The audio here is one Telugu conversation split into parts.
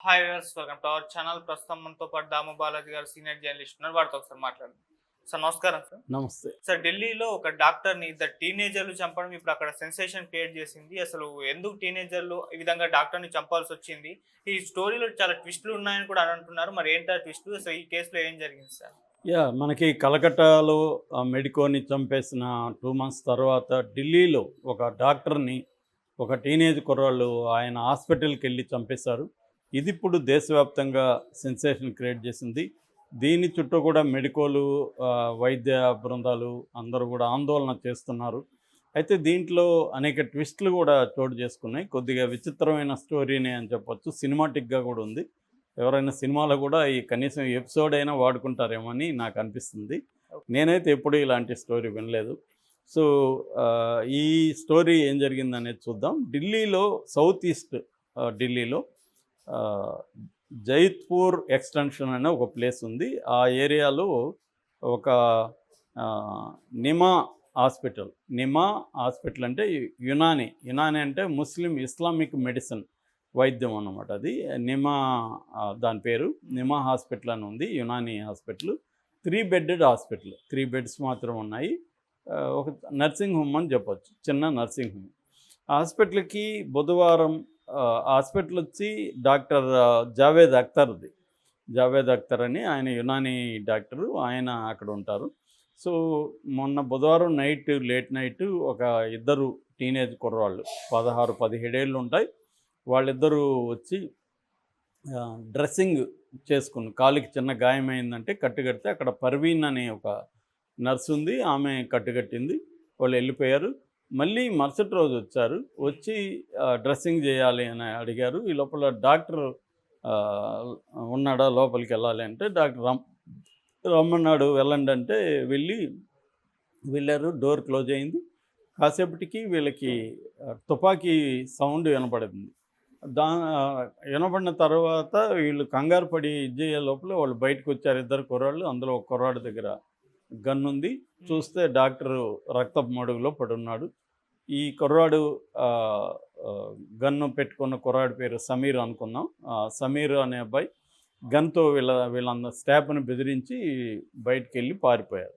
Hi viewers, welcome to our channel. ప్రస్తుతం మనతో పాటు దాము బాలాజీ గారు సీనియర్ జర్నలిస్ట్ ఉన్నారు. వారితో ఒకసారి మాట్లాడండి. సార్ నమస్కారం సార్. నమస్తే. సార్, ఢిల్లీలో ఒక డాక్టర్ని ఇద్దరు టీనేజర్లు చంపడం ఇప్పుడు అక్కడ సెన్సేషన్ క్రియేట్ చేసింది. అసలు ఎందుకు టీనేజర్లు ఈ విధంగా డాక్టర్ని చంపాల్సి వచ్చింది? ఈ స్టోరీలో చాలా ట్విస్టులు ఉన్నాయని కూడా అంటున్నారు. మరి ఏంటా ట్విస్టులు? అసలు ఈ కేసులో ఏం జరిగింది సార్? మనకి కలకట్టాలో మెడికోని చంపేసిన 2 మంత్స్ తర్వాత ఢిల్లీలో ఒక డాక్టర్ని ఒక టీనేజ్ కుర్రాళ్ళు ఆయన హాస్పిటల్‌కెళ్ళి చంపేశారు. ఇది ఇప్పుడు దేశవ్యాప్తంగా సెన్సేషన్ క్రియేట్ చేసింది. దీని చుట్టూ కూడా మెడికోలు వైద్య బృందాలు అందరూ కూడా ఆందోళన చేస్తున్నారు. అయితే దీంట్లో అనేక ట్విస్టులు కూడా చోటు చేసుకున్నాయి. కొద్దిగా విచిత్రమైన స్టోరీనే అని చెప్పొచ్చు. సినిమాటిక్‌గా కూడా ఉంది. ఎవరైనా సినిమాలో కూడా ఈ కనీసం ఎపిసోడ్ అయినా వాడుకుంటారేమో అని నాకు అనిపిస్తుంది. నేనైతే ఎప్పుడూ ఇలాంటి స్టోరీ వినలేదు. సో, ఈ స్టోరీ ఏం జరిగిందనేది చూద్దాం. ఢిల్లీలో సౌత్ ఈస్ట్ ఢిల్లీలో ఆహ్, జైత్పూర్ ఎక్స్‌టెన్షన్ అనే ఒక ప్లేస్ ఉంది. ఆ ఏరియాలో ఒక ఆహ్, నిమా హాస్పిటల్. నిమా హాస్పిటల్ అంటే యునాని అంటే ముస్లిం ఇస్లామిక్ మెడిసిన్ వైద్యం అన్నమాట అది. నిమా దాని పేరు. నిమా హాస్పిటల్ అని ఉంది. Unani hospital. 3 bedded hospital. 3 beds మాత్రం ఉన్నాయి. ఒక నర్సింగ్ హోమ్ అని చెప్పొచ్చు. చిన్న నర్సింగ్ హోమ్. ఆ హాస్పిటల్‌కి బుధవారం హాస్పిటల్ వచ్చి డాక్టర్ జావేద్ అఖ్తర్‌ది. జావేద్ అఖ్తర్ అని ఆయన యునాని డాక్టరు. ఆయన అక్కడ ఉంటారు. సో, మొన్న బుధవారం లేట్ నైట్ ఒక ఇద్దరు టీనేజ్ కుర్రవాళ్ళు 16, 17 ఏళ్ళు ఉంటాయి. వాళ్ళిద్దరూ వచ్చి డ్రెస్సింగ్ చేసుకుని కాలికి చిన్న గాయమైందంటే కట్టుకడితే అక్కడ పర్వీన్ అనే ఒక నర్స్ ఉంది. ఆమె కట్టుకట్టింది. వాళ్ళు వెళ్ళిపోయారు. మళ్ళీ మరుసటి రోజు వచ్చారు. వచ్చి డ్రెస్సింగ్ చేయాలి అని అడిగారు. ఈ లోపల డాక్టర్ ఉన్నాడా లోపలికి వెళ్ళాలి అంటే డాక్టర్ రమ్మన్నాడు వెళ్ళండి అంటే వెళ్ళారు. డోర్ క్లోజ్ అయింది. కాసేపటికి వీళ్ళకి తుపాకీ సౌండ్ వినపడింది. దా వినపడిన తర్వాత వీళ్ళు కంగారు పడి ఇది చేసే లోపల వాళ్ళు బయటకు వచ్చారు. ఇద్దరు కుర్రాళ్ళు. అందులో ఒక కుర్రాడి దగ్గర గన్ ఉంది. చూస్తే డాక్టరు రక్తపు మడుగులో పడున్నాడు. ఈ కుర్రాడు గన్ను పెట్టుకున్న కుర్రాడి పేరు సమీర్ అనుకుందాం. సమీర్ అనే అబ్బాయి గన్తో వీళ్ళ స్టాఫ్ని బెదిరించి బయటికి వెళ్ళి పారిపోయారు.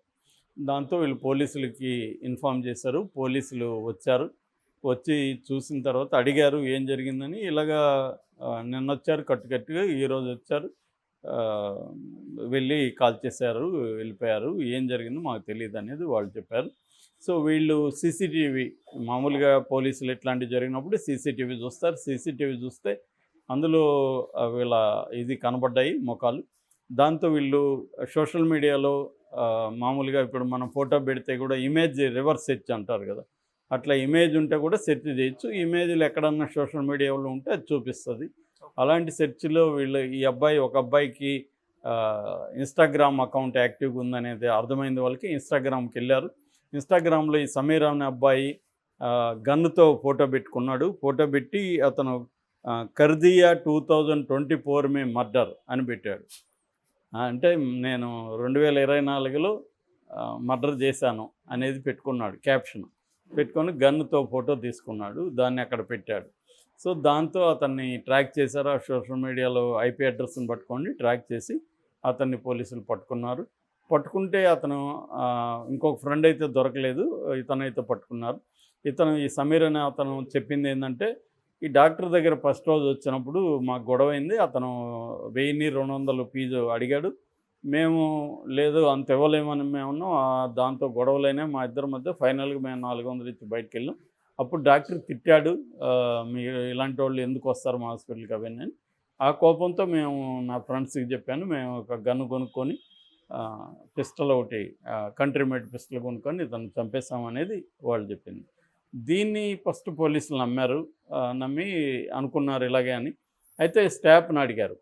దాంతో వీళ్ళు పోలీసులకి ఇన్ఫామ్ చేశారు. పోలీసులు వచ్చారు. వచ్చి చూసిన తర్వాత అడిగారు ఏం జరిగిందని. ఇలాగా నిన్నొచ్చారు కట్టుకట్టుగా, ఈరోజు వచ్చారు, వెళ్ళి కాల్ చేశారు, వెళ్ళిపోయారు, ఏం జరిగిందో మాకు తెలియదు అనేది వాళ్ళు చెప్పారు. సో, వీళ్ళు సీసీటీవీ మామూలుగా పోలీసులు ఇట్లాంటివి జరిగినప్పుడు సీసీటీవీ చూస్తారు. సీసీటీవీ చూస్తే అందులో వీళ్ళ ఇది కనబడ్డాయి ముఖాలు. దాంతో వీళ్ళు సోషల్ మీడియాలో మామూలుగా ఇప్పుడు మనం ఫోటో పెడితే కూడా ఇమేజ్ రివర్స్ సెర్చ్ అంటారు కదా, అట్లా ఇమేజ్ ఉంటే కూడా సెర్చ్ చేయొచ్చు. ఇమేజ్లు ఎక్కడన్నా సోషల్ మీడియాలో ఉంటే అది చూపిస్తుంది. అలాంటి సెర్చ్లో ఒక అబ్బాయికి ఇన్స్టాగ్రామ్ అకౌంట్ యాక్టివ్గా ఉందనేది అర్థమైంది వాళ్ళకి. ఇన్స్టాగ్రామ్కి వెళ్ళారు. ఇన్స్టాగ్రామ్లో ఈ సమీర్ అనే అబ్బాయి గన్నుతో ఫోటో పెట్టుకున్నాడు. ఫోటో పెట్టి అతను కర్దియా 2024 మే మర్డర్ అని పెట్టాడు. అంటే నేను 2024లో మర్డర్ చేశాను అనేది పెట్టుకున్నాడు క్యాప్షన్. పెట్టుకొని గన్నుతో ఫోటో తీసుకున్నాడు. దాన్ని అక్కడ పెట్టాడు. సో, దాంతో అతన్ని ట్రాక్ చేశారు. ఆ సోషల్ మీడియాలో ఐపీ అడ్రస్ని పట్టుకొని ట్రాక్ చేసి అతన్ని పోలీసులు పట్టుకున్నారు. పట్టుకుంటే అతను ఇంకొక ఫ్రెండ్ అయితే దొరకలేదు. ఇతనైతే పట్టుకున్నారు. ఈ సమీర్ అనే అతను చెప్పింది ఏంటంటే, ఈ డాక్టర్ దగ్గర ఫస్ట్ రోజు వచ్చినప్పుడు మాకు గొడవైంది. అతను 1200 ఫీజు అడిగాడు. మేము లేదు అంత ఇవ్వలేమని మేమున్నాం. దాంతో గొడవలైనా మా ఇద్దరి మధ్య. ఫైనల్గా మేము 400 ఇచ్చి బయటకు వెళ్ళాం. అప్పుడు డాక్టర్ తిట్టాడు, మీరు ఇలాంటి వాళ్ళు ఎందుకు వస్తారు మా హాస్పిటల్కి అవన్నీ అని. ఆ కోపంతో నా ఫ్రెండ్స్కి చెప్పాను. మేము ఒక గన్ను కొనుక్కొని పిస్టల్ ఒకటి కంట్రీ మేడ్ పిస్టల్ కొనుక్కొని ఇతను చంపేస్తామనేది వాళ్ళు చెప్పింది. దీన్ని ఫస్ట్ పోలీసులు నమ్మారు. నమ్మి అనుకున్నారు ఇలాగే అని. అయితే స్టాఫ్ని అడిగారు.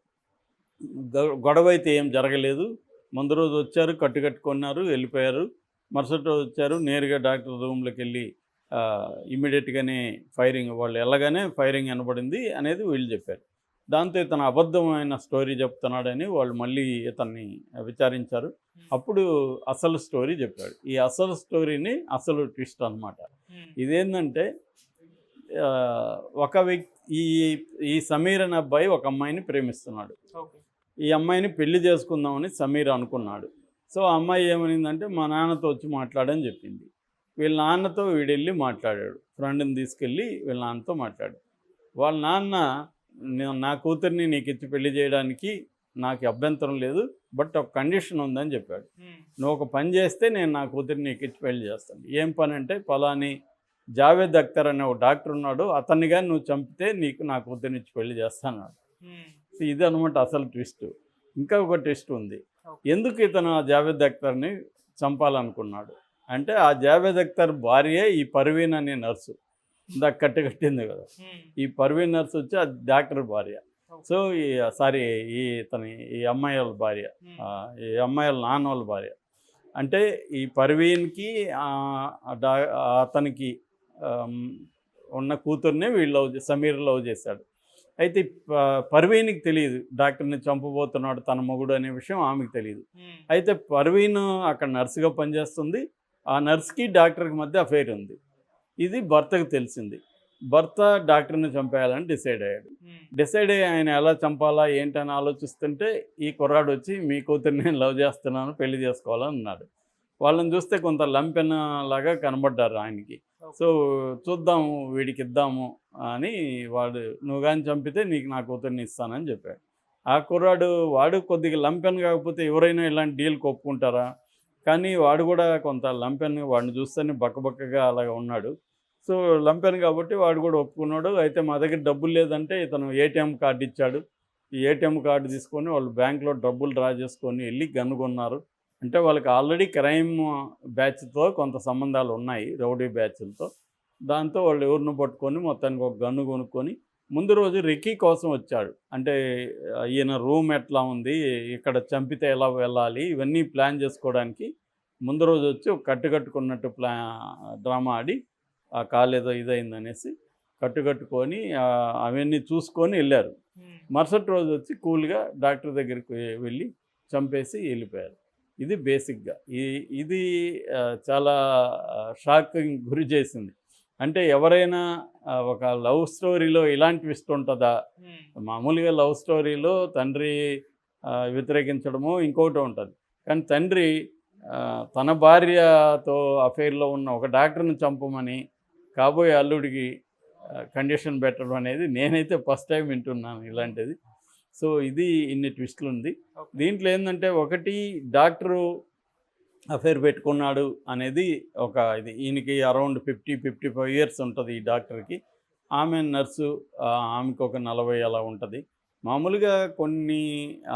గొడవ అయితే ఏం జరగలేదు. ముందు రోజు వచ్చారు, కట్టుకున్నారు, వెళ్ళిపోయారు. మరుసటి రోజు వచ్చారు, నేరుగా డాక్టర్ రూమ్లోకి వెళ్ళి ఇమ్మీడియట్గానే వాళ్ళు వెళ్ళగానే ఫైరింగ్ వినబడింది అనేది వీళ్ళు చెప్పారు. దాంతో ఇతను అబద్ధమైన స్టోరీ చెప్తున్నాడని వాళ్ళు మళ్ళీ ఇతన్ని విచారించారు. అప్పుడు అసలు స్టోరీ చెప్పాడు. ఈ అసలు స్టోరీని అసలు ట్విస్ట్ అనమాట. ఇదేంటంటే ఒక వ్యక్తి ఈ ఈ సమీర్ అనే అబ్బాయి ఒక అమ్మాయిని ప్రేమిస్తున్నాడు. ఓకే. ఈ అమ్మాయిని పెళ్లి చేసుకుందామని సమీర్ అనుకున్నాడు. సో ఆ అమ్మాయి ఏమనిందంటే మా నాన్నతో వచ్చి మాట్లాడని చెప్పింది. వీళ్ళ నాన్నతో వీడెళ్ళి మాట్లాడాడు. ఫ్రెండ్ని తీసుకెళ్ళి వీళ్ళ నాన్నతో మాట్లాడాడు. వాళ్ళ నాన్న నా కూతుర్ని నీకు ఇచ్చి పెళ్లి చేయడానికి నాకు అభ్యంతరం లేదు, బట్ ఒక కండిషన్ ఉందని చెప్పాడు. నువ్వు ఒక పని చేస్తే నేను నా కూతుర్ని నీకు ఇచ్చి పెళ్లి చేస్తాను. ఏం పని అంటే పలాని జావేద్ అఖ్తర్ అనే ఒక డాక్టర్ ఉన్నాడు, అతన్ని కానీ నువ్వు చంపితే నీకు నా కూతుర్ని ఇచ్చి పెళ్లి చేస్తాను. సో ఇది అనమాట అసలు ట్విస్ట్. ఇంకా ఒక ట్విస్ట్ ఉంది. ఎందుకు ఇతను ఆ జావేద్ అఖ్తర్ని చంపాలనుకున్నాడు అంటే ఆ జావేద్ అఖ్తర్ భార్యే ఈ పర్వీన్ అనే నర్సు, ఇందాక కట్టింది కదా, ఈ పర్వీన్ నర్సు వచ్చి ఆ డాక్టర్ భార్య. సో ఈ అమ్మాయి వాళ్ళ భార్య, ఈ అమ్మాయి వాళ్ళ నాన్న వాళ్ళ భార్య. అంటే ఈ పర్వీన్కి అతనికి ఉన్న కూతుర్నే వీళ్ళు సమీర్ లవ్ చేశాడు. అయితే పర్వీన్కి తెలియదు డాక్టర్ని చంపబోతున్నాడు తన మొగుడు అనే విషయం ఆమెకు తెలియదు. అయితే పర్వీన్ అక్కడ నర్సుగా పనిచేస్తుంది. ఆ నర్స్కి డాక్టర్కి మధ్య అఫైర్ ఉంది. ఇది భర్తకు తెలిసింది. భర్త డాక్టర్ని చంపేయాలని డిసైడ్ అయ్యాడు. డిసైడ్ అయ్యి ఆయన ఎలా చంపాలా ఏంటని ఆలోచిస్తుంటే ఈ కుర్రాడు వచ్చి మీ కూతురు నేను లవ్ చేస్తున్నాను, పెళ్లి చేసుకోవాలని అన్నాడు. వాళ్ళని చూస్తే కొంత లంపెన్ లాగా కనబడ్డారు ఆయనకి. సో చూద్దాము వీడికి ఇద్దాము అని వాడు నువ్వు కానీ చంపితే నీకు నా కూతుర్ని ఇస్తానని చెప్పాడు. ఆ కుర్రాడు వాడు కొద్దిగా లంపెన్ కాకపోతే ఎవరైనా ఇలాంటి డీల్కి ఒప్పుకుంటారా? కానీ వాడు కూడా కొంత లంపెన్, వాడిని చూస్తేనే బక్కబక్కగా అలాగా ఉన్నాడు. సో లంపెన్ కాబట్టి వాడు కూడా ఒప్పుకున్నాడు. అయితే మా దగ్గర డబ్బులు లేదంటే ఇతను ఏటీఎం కార్డు ఇచ్చాడు. ఈ ఏటీఎం కార్డు తీసుకొని వాళ్ళు బ్యాంకులో డబ్బులు డ్రా చేసుకొని వెళ్ళి గన్ను కొన్నారు. అంటే వాళ్ళకి ఆల్రెడీ క్రైమ్ బ్యాచ్తో కొంత సంబంధాలు ఉన్నాయి, రౌడీ బ్యాచ్లతో. దాంతో వాళ్ళు ఎవరిని పట్టుకొని మొత్తానికి ఒక గన్ను కొనుక్కొని ముందు రోజు రెక్కీ కోసం వచ్చాడు. అంటే ఈయన రూమ్ ఎట్లా ఉంది, ఇక్కడ చంపితే ఎలా వెళ్ళాలి, ఇవన్నీ ప్లాన్ చేసుకోవడానికి ముందు రోజు వచ్చి ఒక కట్టుకున్నట్టు డ్రామా ఆడి ఆ కాలు ఏదో ఇదైందనేసి కట్టుకొని అవన్నీ చూసుకొని వెళ్ళారు. మరుసటి రోజు వచ్చి కూల్గా డాక్టర్ దగ్గరికి వెళ్ళి చంపేసి వెళ్ళిపోయారు. ఇది బేసిక్గా ఇది చాలా షాకింగ్ గురి చేసింది. అంటే ఎవరైనా ఒక లవ్ స్టోరీలో ఇలాంటి ట్విస్ట్ ఉంటుందా? మామూలుగా లవ్ స్టోరీలో తండ్రి వ్యతిరేకించడము ఇంకోటి ఉంటుంది. కానీ తండ్రి తన భార్యతో అఫైర్లో ఉన్న ఒక డాక్టర్ని చంపమని కాబోయే అల్లుడికి కండిషన్ పెట్టడం అనేది నేనైతే ఫస్ట్ టైం వింటున్నాను ఇలాంటిది. సో ఇది ఇన్ని ట్విస్టులు ఉంది. దీంట్లో ఏంటంటే ఒకటి డాక్టరు అఫైర్ పెట్టుకున్నాడు అనేది ఒక ఇది. ఈయనకి అరౌండ్ 55 ఇయర్స్ ఉంటుంది ఈ డాక్టర్కి. ఆమె నర్సు, ఆమెకు ఒక 40 అలా ఉంటుంది. మామూలుగా కొన్ని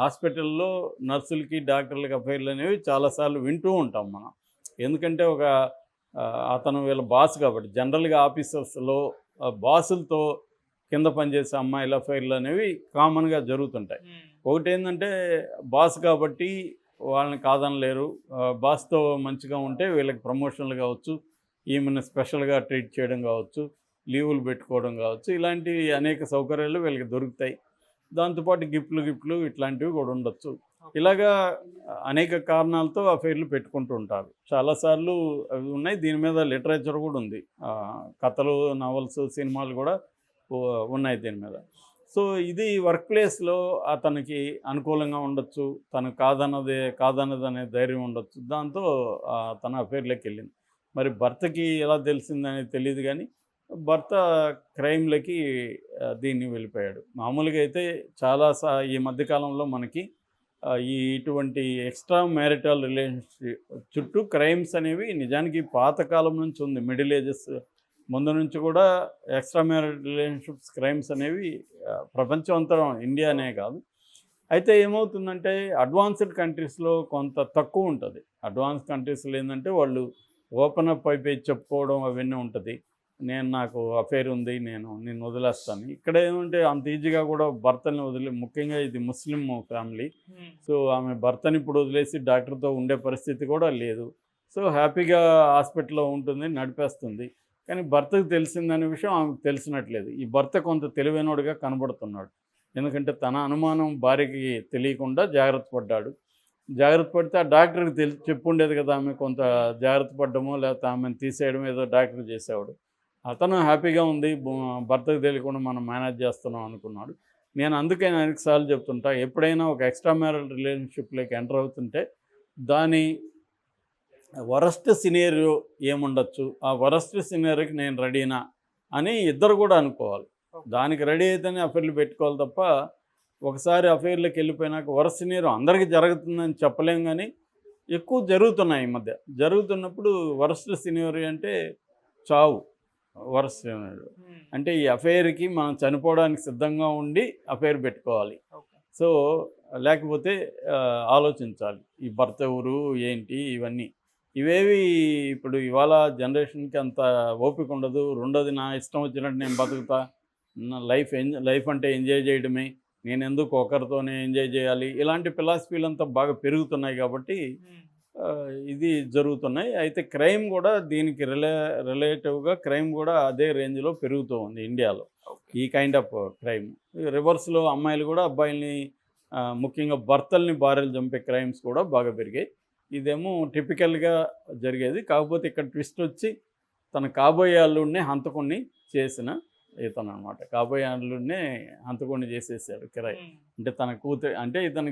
హాస్పిటల్లో నర్సులకి డాక్టర్లకి అఫైర్లు అనేవి చాలాసార్లు వింటూ ఉంటాం మనం. ఎందుకంటే అతను వీళ్ళ బాస్ కాబట్టి. జనరల్గా ఆఫీసర్స్లో బాసులతో కింద పనిచేసే అమ్మాయిల అఫైర్లు అనేవి కామన్గా జరుగుతుంటాయి. ఒకటి ఏంటంటే బాస్ కాబట్టి వాళ్ళని కాదనలేరు. బాస్తో మంచిగా ఉంటే వీళ్ళకి ప్రమోషన్లు కావచ్చు, ఈమెను స్పెషల్గా ట్రీట్ చేయడం కావచ్చు, లీవులు పెట్టుకోవడం కావచ్చు, ఇలాంటివి అనేక సౌకర్యాలు వీళ్ళకి దొరుకుతాయి. దాంతోపాటు గిఫ్ట్లు ఇట్లాంటివి కూడా ఉండొచ్చు. ఇలాగా అనేక కారణాలతో అఫైర్లు పెట్టుకుంటూ ఉంటారు. చాలాసార్లు అవి ఉన్నాయి. దీని మీద లిటరేచర్ కూడా ఉంది. కథలు, నవల్స్, సినిమాలు కూడా ఉన్నాయి దీని మీద. సో ఇది వర్క్ ప్లేస్లో అతనికి అనుకూలంగా ఉండొచ్చు, తను కాదన్నదనే ధైర్యం ఉండొచ్చు. దాంతో తన అఫైర్లోకి వెళ్ళింది. మరి భర్తకి ఎలా తెలిసిందనేది తెలియదు, కానీ భర్త క్రైమ్లకి దీన్ని వెళ్ళిపోయాడు. మామూలుగా అయితే ఈ మధ్యకాలంలో మనకి ఇటువంటి ఎక్స్ట్రా మ్యారిటల్ రిలేషన్షిప్ చుట్టూ క్రైమ్స్ అనేవి నిజానికి పాతకాలం నుంచి ఉంది. మిడిల్ ఏజెస్ ముందు నుంచి కూడా ఎక్స్ట్రా మ్యారిటల్ రిలేషన్షిప్స్ క్రైమ్స్ అనేవి ప్రపంచం అంతా, ఇండియానే కాదు. అయితే ఏమవుతుందంటే అడ్వాన్స్డ్ కంట్రీస్లో కొంత తక్కువ ఉంటుంది. అడ్వాన్స్ కంట్రీస్లో ఏంటంటే వాళ్ళు ఓపెన్ అప్ అయిపోయి చెప్పుకోవడం అవన్నీ ఉంటుంది. నాకు అఫైర్ ఉంది, నేను వదిలేస్తాను. ఇక్కడ ఏమంటే అంత ఈజీగా కూడా భర్తని ముఖ్యంగా ఇది ముస్లిం ఫ్యామిలీ. సో ఆమె భర్తని ఇప్పుడు వదిలేసి డాక్టర్తో ఉండే పరిస్థితి కూడా లేదు. సో హ్యాపీగా హాస్పిటల్లో ఉంటుంది, నడిపేస్తుంది. కానీ భర్తకు తెలిసిందనే విషయం ఆమెకు తెలిసినట్లేదు. ఈ భర్త కొంత తెలివైనోడుగా కనబడుతున్నాడు. ఎందుకంటే తన అనుమానం భార్యకి తెలియకుండా జాగ్రత్త పడితే ఆ డాక్టర్కి చెప్పుండేది కదా, ఆమె కొంత జాగ్రత్త పడ్డమో లేకపోతే ఆమెను తీసేయడం ఏదో డాక్టర్ చేసేవాడు. అతను హ్యాపీగా ఉంది, భర్తకు తెలియకుండా మనం మేనేజ్ చేస్తున్నాం అనుకున్నాడు. నేను అందుకే ఆయనకి సార్లు చెప్తుంటా, ఎప్పుడైనా ఒక ఎక్స్ట్రా మ్యారిటల్ రిలేషన్షిప్లోకి ఎంటర్ అవుతుంటే దాని వరస్ట్ సినేరియో ఏముండొచ్చు, ఆ వరస్ట్ సినేరియోకి నేను రెడీనా అని ఇద్దరు కూడా అనుకోవాలి. దానికి రెడీ అయితేనే అఫైర్లు పెట్టుకోవాలి తప్ప, ఒకసారి అఫైర్లోకి వెళ్ళిపోయినాక వరస్ట్ సినేరియో అందరికీ జరుగుతుందని చెప్పలేం. కానీ ఎక్కువ జరుగుతున్నాయి ఈ మధ్య. జరుగుతున్నప్పుడు వరస్ట్ సినేరియో అంటే చావు. వరస్ట్ సినేరియో అంటే ఈ అఫైర్కి మనం చనిపోవడానికి సిద్ధంగా ఉండి అఫైర్ పెట్టుకోవాలి. సో లేకపోతే ఆలోచించాలి, ఈ భర్త ఎవరు ఏంటి ఇవన్నీ. ఇవేవి ఇప్పుడు ఇవాళ జనరేషన్కి అంత ఓపిక ఉండదు. రెండోది, నా ఇష్టం వచ్చినట్టు నేను బతుకుతా, నా లైఫ్ అంటే ఎంజాయ్ చేయడమే, నేను ఎందుకు ఒకరితోనే ఎంజాయ్ చేయాలి, ఇలాంటి ఫిలాసఫీలు అంతా బాగా పెరుగుతున్నాయి కాబట్టి ఇది జరుగుతున్నాయి. అయితే క్రైమ్ కూడా దీనికి రిలేటివ్గా క్రైమ్ కూడా అదే రేంజ్లో పెరుగుతూ ఉంది ఇండియాలో. ఈ కైండ్ ఆఫ్ క్రైమ్ రివర్స్లో అమ్మాయిలు కూడా అబ్బాయిల్ని, ముఖ్యంగా భర్తల్ని భార్యలు చంపే క్రైమ్స్ కూడా బాగా పెరిగాయి. ఇదేమో టిపికల్గా జరిగేది. కాకపోతే ఇక్కడ ట్విస్ట్ వచ్చి తన కాబోయే అల్లుడినే హంతకుడిని చేసిన ఇతను అనమాట. కాబోయే అల్లుడినే హంతకుడిని చేసేసాడు కిరాయి. అంటే తన కూతురు, అంటే ఇతను